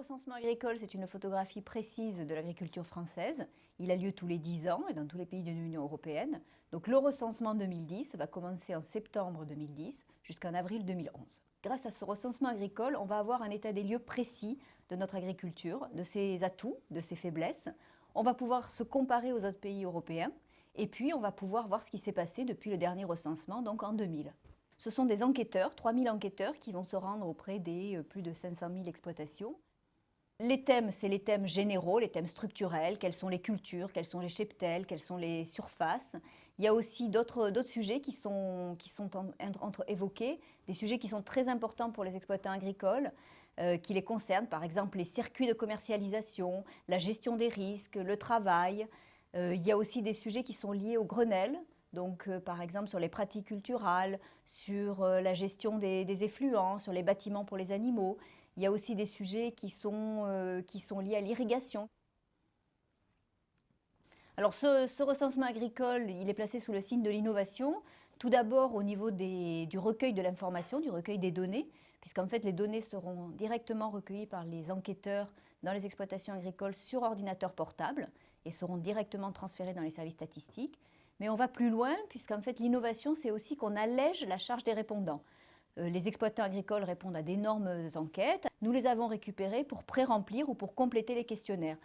recensement agricole, c'est une photographie précise de l'agriculture française. Il a lieu tous les 10 ans et dans tous les pays de l'Union européenne. Donc le recensement 2010 va commencer en septembre 2010 jusqu'en avril 2011. Grâce à ce recensement agricole, on va avoir un état des lieux précis de notre agriculture, de ses atouts, de ses faiblesses. On va pouvoir se comparer aux autres pays européens et puis on va pouvoir voir ce qui s'est passé depuis le dernier recensement, donc en 2000. Ce sont des enquêteurs, 3000 enquêteurs qui vont se rendre auprès des plus de 500 000 exploitations. Les thèmes, c'est les thèmes généraux, les thèmes structurels, quelles sont les cultures, quels sont les cheptels, quelles sont les surfaces. Il y a aussi d'autres sujets qui sont évoqués, des sujets qui sont très importants pour les exploitants agricoles, qui les concernent, par exemple les circuits de commercialisation, la gestion des risques, le travail. Il y a aussi des sujets qui sont liés au Grenelle, donc par exemple sur les pratiques culturales, sur la gestion des effluents, sur les bâtiments pour les animaux. Il y a aussi des sujets qui sont liés à l'irrigation. Alors ce recensement agricole, il est placé sous le signe de l'innovation. Tout d'abord au niveau du recueil de l'information, du recueil des données, puisqu'en fait les données seront directement recueillies par les enquêteurs dans les exploitations agricoles sur ordinateur portable et seront directement transférées dans les services statistiques. Mais on va plus loin, puisqu'en fait l'innovation, c'est aussi qu'on allège la charge des répondants. Les exploitants agricoles répondent à d'énormes enquêtes. Nous les avons récupérées pour pré-remplir ou pour compléter les questionnaires.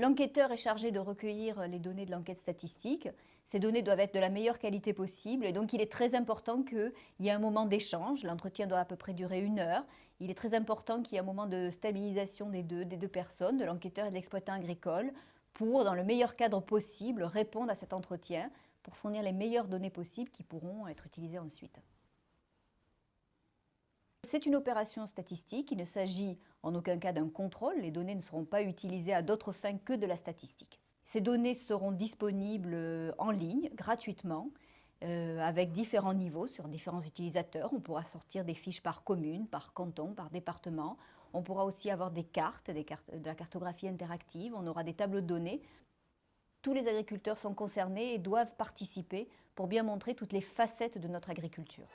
L'enquêteur est chargé de recueillir les données de l'enquête statistique. Ces données doivent être de la meilleure qualité possible et donc il est très important qu'il y ait un moment d'échange. L'entretien doit à peu près durer 1 heure. Il est très important qu'il y ait un moment de stabilisation des deux personnes, de l'enquêteur et de l'exploitant agricole, pour, dans le meilleur cadre possible, répondre à cet entretien pour fournir les meilleures données possibles qui pourront être utilisées ensuite. C'est une opération statistique, il ne s'agit en aucun cas d'un contrôle, les données ne seront pas utilisées à d'autres fins que de la statistique. Ces données seront disponibles en ligne, gratuitement, avec différents niveaux sur différents utilisateurs. On pourra sortir des fiches par commune, par canton, par département. On pourra aussi avoir des cartes, de la cartographie interactive, on aura des tableaux de données. Tous les agriculteurs sont concernés et doivent participer pour bien montrer toutes les facettes de notre agriculture.